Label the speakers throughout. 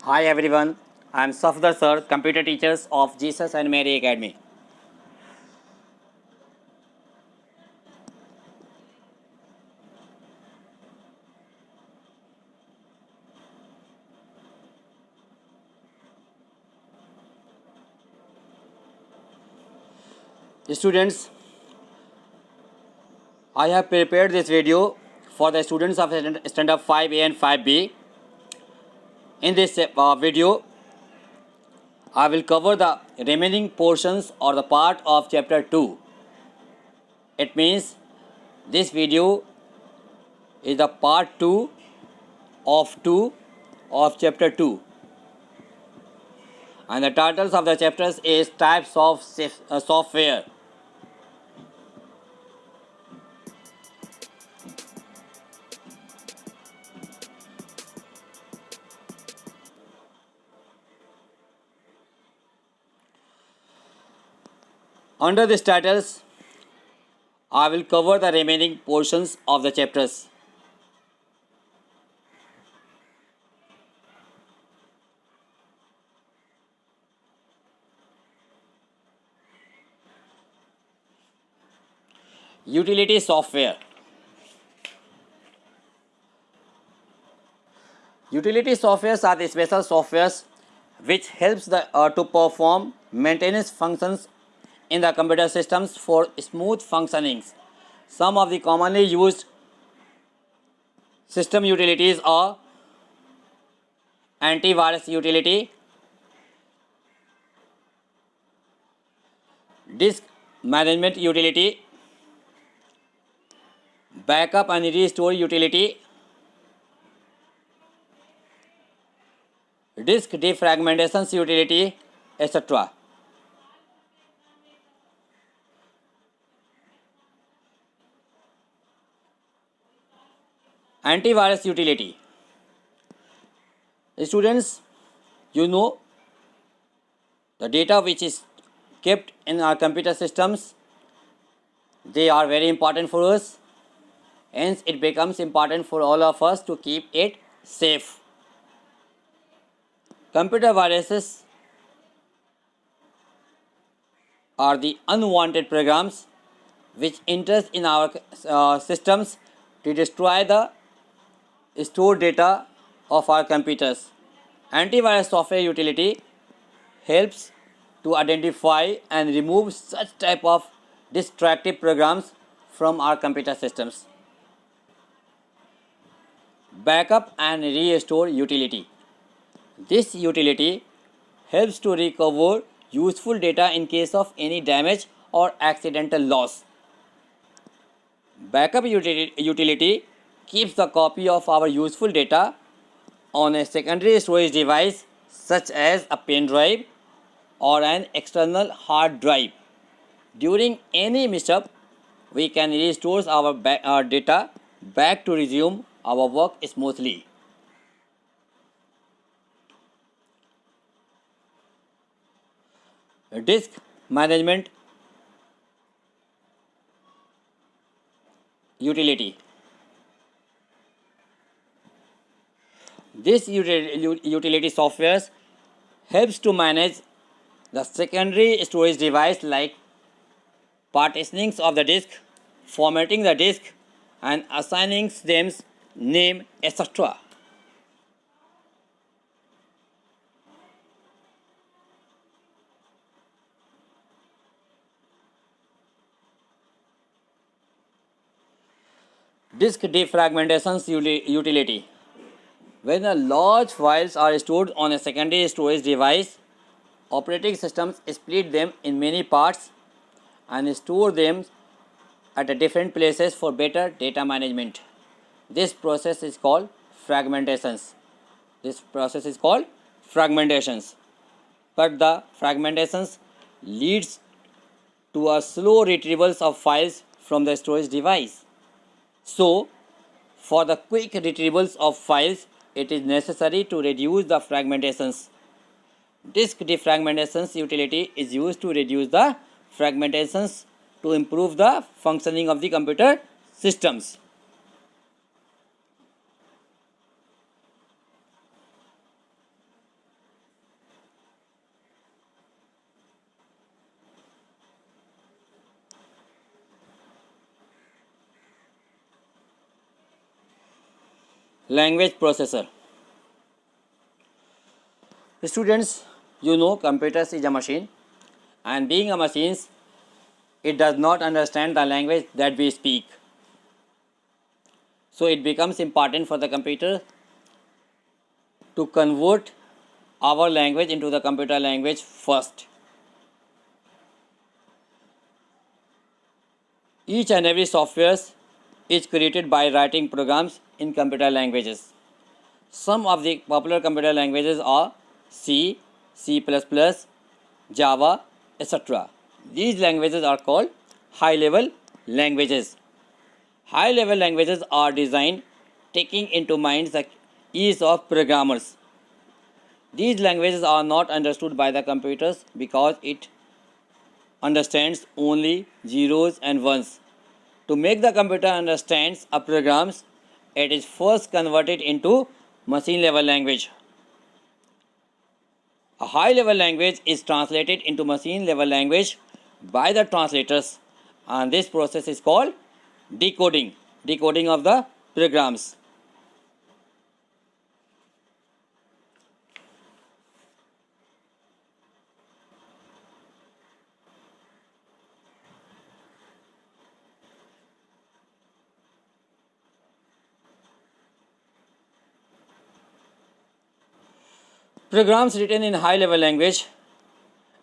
Speaker 1: Hi everyone, I am Safdar Sir, computer teachers of Jesus and Mary Academy. Students, I have prepared this video for the students of Standard 5A and 5B. In this video, I will cover the remaining portions or the part of chapter 2. It means this video is the part 2 of chapter 2, and the titles of the chapters is types of software. Under these titles, I will cover the remaining portions of the chapters. Utility software. Utility softwares are the special softwares which helps to perform maintenance functions in the computer systems for smooth functionings. Some of the commonly used system utilities are antivirus utility, disk management utility, backup and restore utility, disk defragmentation utility, etc. Antivirus utility. Students, you know the data which is kept in our computer systems, they are very important for us. Hence, it becomes important for all of us to keep it safe. Computer viruses are the unwanted programs which enter in our systems to destroy the stored data of our computers. Antivirus software utility helps to identify and remove such type of destructive programs from our computer systems. Backup and restore utility. This utility helps to recover useful data in case of any damage or accidental loss. Backup utility keeps the copy of our useful data on a secondary storage device such as a pen drive or an external hard drive. During any mishap, we can restore our data back to resume our work smoothly. Disk management utility. This utility software helps to manage the secondary storage device like partitioning of the disk, formatting the disk, and assigning them name, etc. Disk defragmentation utility. When large files are stored on a secondary storage device, operating systems split them in many parts and store them at different places for better data management. This process is called fragmentations. This process is called fragmentations. But the fragmentations leads to a slow retrievals of files from the storage device. So, for the quick retrievals of files, it is necessary to reduce the fragmentations. Disk defragmentations utility is used to reduce the fragmentations to improve the functioning of the computer systems. Language processor. Students, you know computers is a machine, and being a machine, it does not understand the language that we speak. So it becomes important for the computer to convert our language into the computer language first. Each and every software is created by writing programs in computer languages. Some of the popular computer languages are C, C++, Java, etc. These languages are called high-level languages. High-level languages are designed taking into mind the ease of programmers. These languages are not understood by the computers because it understands only zeros and ones. To make the computer understands a programs, it is first converted into machine level language. A high level language is translated into machine level language by the translators, and this process is called decoding of the programs. Programs written in high level language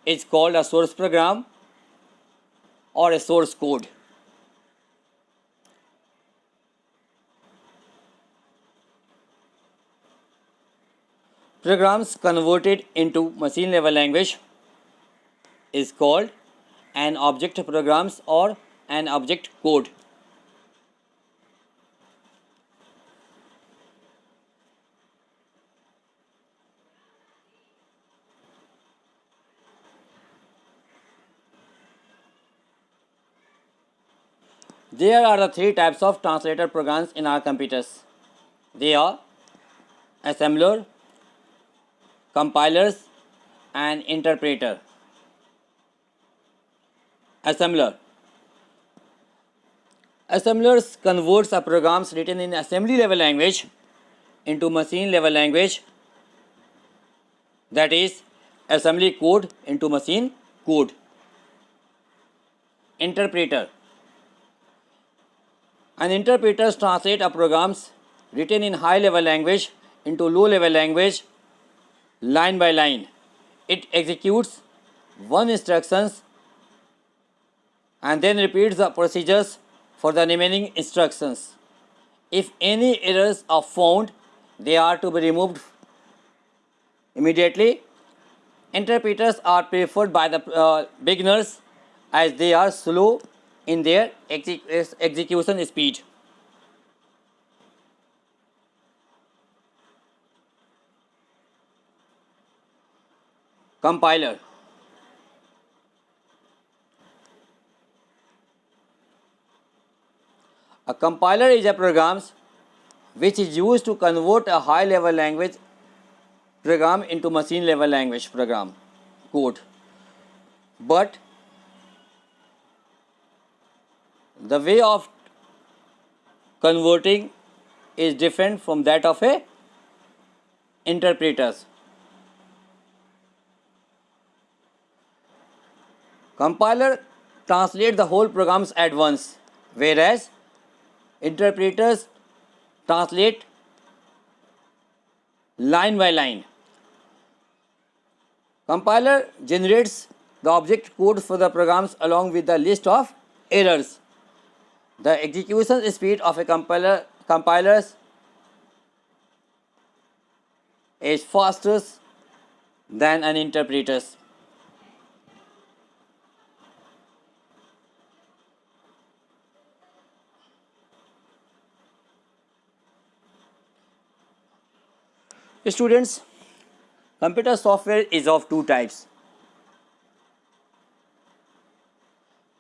Speaker 1: is called a source program or a source code. Programs converted into machine level language is called an object programs or an object code. There are the three types of translator programs in our computers. They are assembler, compilers, and interpreter. Assembler. Assemblers converts a programs written in assembly level language into machine level language, that is assembly code into machine code. Interpreter. An interpreter translates a programs written in high level language into low level language line by line. It executes one instructions and then repeats the procedures for the remaining instructions. If any errors are found, they are to be removed immediately. Interpreters are preferred by the beginners as they are slow in their execution speed. Compiler. A compiler is a program which is used to convert a high level language program into machine level language program code. But the way of converting is different from that of a interpreters. Compiler translate the whole programs at once, whereas interpreters translate line by line. Compiler generates the object code for the programs along with the list of errors. The execution speed of a compiler is faster than an interpreter's. Students, computer software is of two types: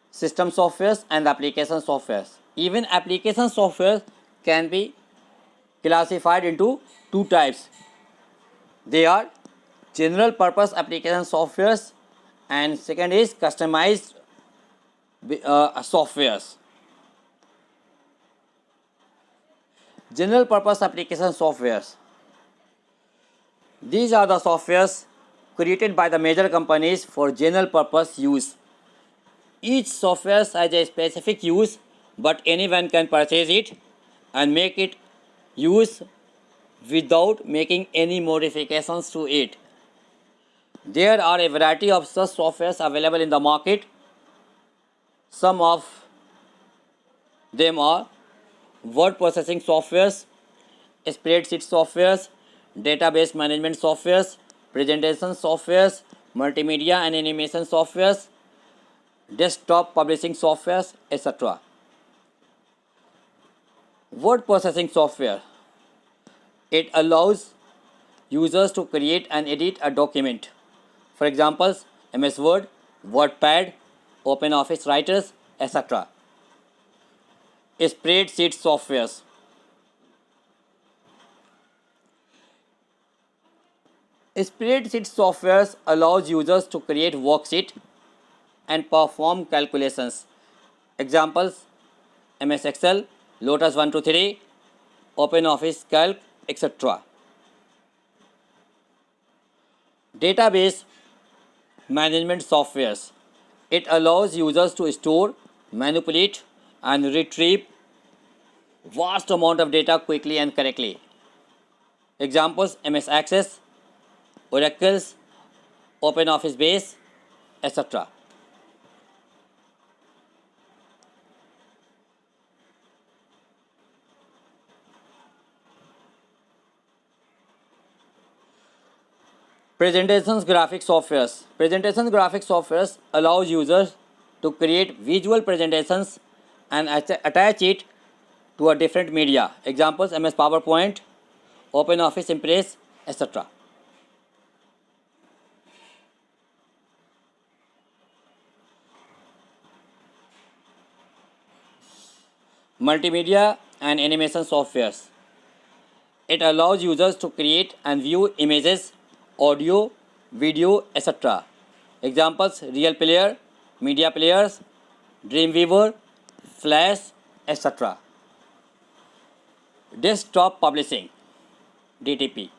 Speaker 1: system softwares and application softwares. Even application software can be classified into two types. They are general purpose application softwares and second is customized softwares. General purpose application softwares. These are the softwares created by the major companies for general purpose use. Each software has a specific use, but anyone can purchase it and make it use without making any modifications to it. There are a variety of such softwares available in the market. Some of them are word processing softwares, spreadsheet softwares, database management softwares, presentation softwares, multimedia and animation softwares, desktop publishing softwares, etc. Word processing software. It allows users to create and edit a document. For examples, MS Word, WordPad, OpenOffice Writers, etc. Spreadsheet softwares. Spreadsheet softwares allows users to create worksheets and perform calculations. Examples: MS Excel, Lotus 123, OpenOffice Calc, etc. Database management softwares. It allows users to store, manipulate, and retrieve vast amount of data quickly and correctly. Examples: MS Access, Oracle's OpenOffice Base, etc. Presentations graphic softwares. Presentation graphic softwares allows users to create visual presentations and attach it to a different media. Examples: MS PowerPoint, OpenOffice Impress, etc. Multimedia and animation softwares. It allows users to create and view images, audio, video, etc. Examples: Real Player, Media Players, Dreamweaver, Flash, etc. Desktop publishing (DTP).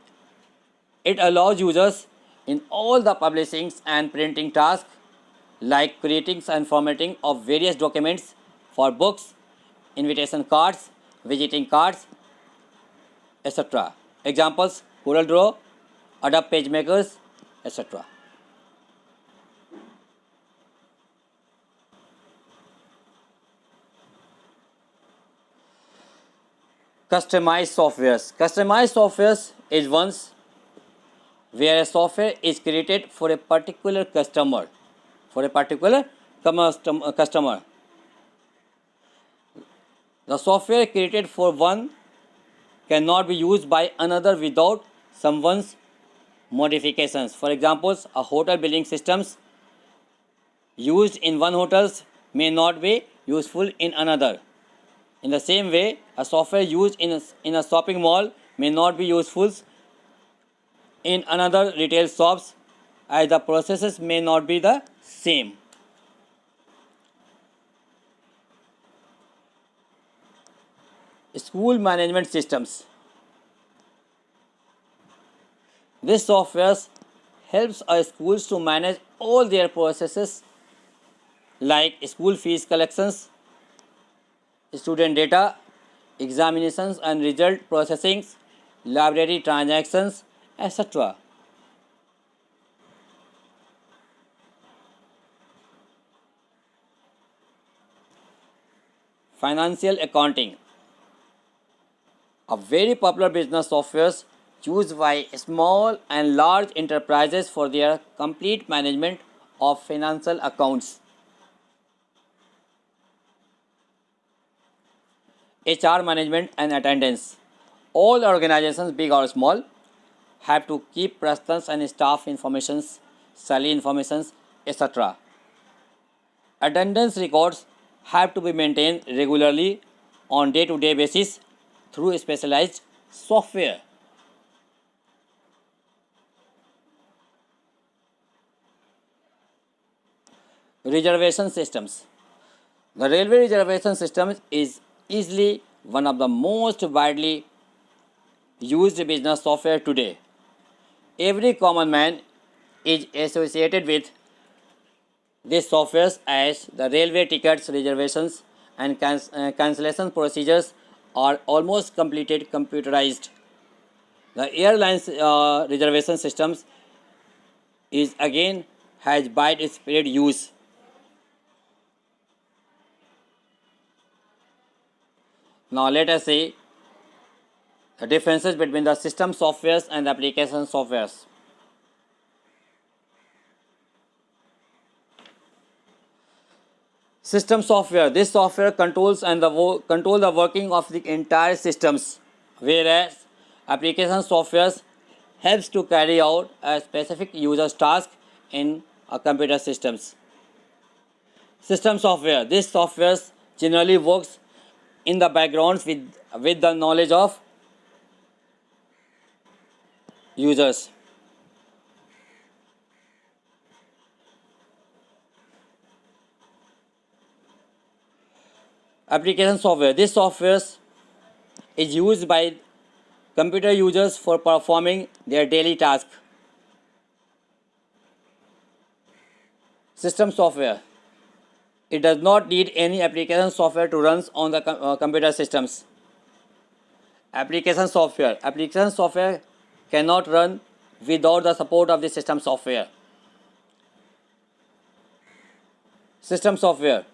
Speaker 1: It allows users in all the publishing and printing tasks like creating and formatting of various documents for books, invitation cards, visiting cards, etc. Examples: CorelDRAW, Adobe PageMakers, etc. Customized softwares. Customized softwares is ones where a software is created for a particular customer. For a particular customer. The software created for one cannot be used by another without someone's modifications. For examples, a hotel billing systems used in one hotel may not be useful in another. In the same way, a software used in a shopping mall may not be useful in another retail shops, as the processes may not be the same. School management systems. This software helps our schools to manage all their processes like school fees collections, student data, examinations and result processing, library transactions, etc. Financial accounting. A very popular business software used by small and large enterprises for their complete management of financial accounts. HR management and attendance. All organizations, big or small, have to keep persons and staff information, salary information, etc. Attendance records have to be maintained regularly on day-to-day basis through specialized software. Reservation systems. The railway reservation system is easily one of the most widely used business software today. Every common man is associated with these softwares as the railway tickets reservations and cancellation procedures are almost completed computerized. The airlines reservation systems is again has widespread use. Now let us see the differences between the system softwares and the application softwares. System software. This software controls and control the working of the entire systems, whereas application softwares helps to carry out a specific user's task in a computer systems. System software. This software generally works in the backgrounds with the knowledge of users. Application software. This software is used by computer users for performing their daily task. System software. It does not need any application software to run on the computer systems. Application software. Application software cannot run without the support of the system software. System software.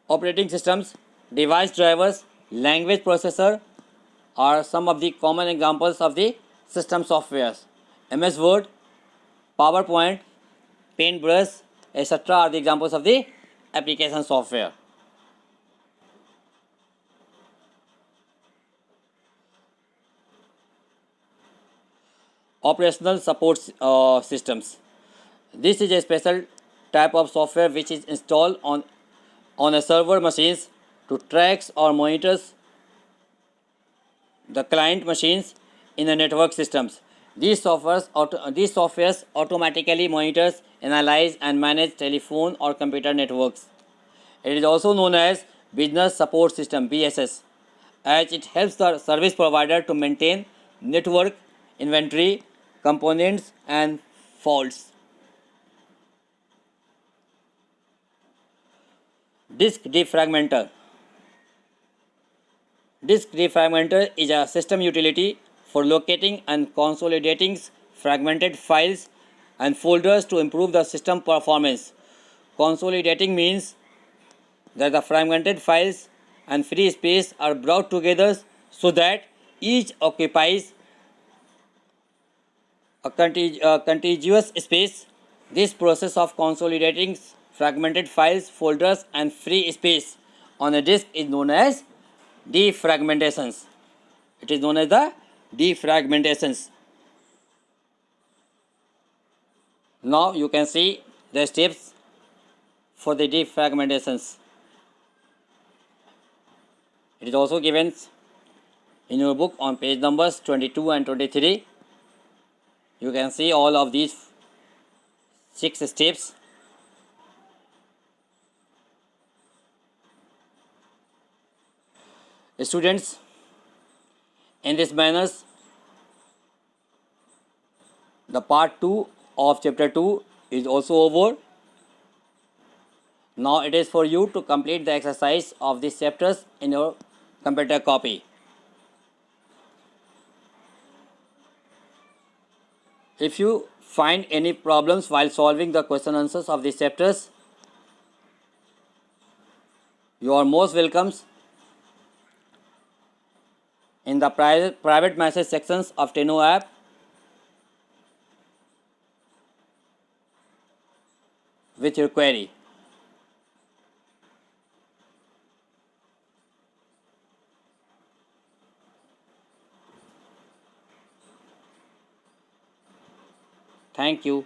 Speaker 1: Operating systems, device drivers, language processor are some of the common examples of the system softwares. MS Word, PowerPoint, Paintbrush, etc. are the examples of the application software. Operational support systems. This is a special type of software which is installed on a server machines to tracks or monitors the client machines in the network systems. These softwares automatically monitors, analyze and manage telephone or computer networks. It is also known as Business Support System (BSS), as it helps the service provider to maintain network inventory, components, and faults. Disk defragmenter. Disk defragmenter is a system utility for locating and consolidating fragmented files and folders to improve the system performance. Consolidating means that the fragmented files and free space are brought together so that each occupies a contiguous space. This process of consolidating fragmented files, folders, and free space on a disk is known as defragmentations. It is known as the defragmentations. Now you can see the steps for the defragmentations. It is also given in your book on page numbers 22 and 23. You can see all of these 6 steps. Students, in this manner, the part 2 of chapter 2 is also over. Now it is for you to complete the exercise of these chapters in your computer copy. If you find any problems while solving the question answers of these chapters, you are most welcome in the private message sections of Teno app. With your query. Thank you.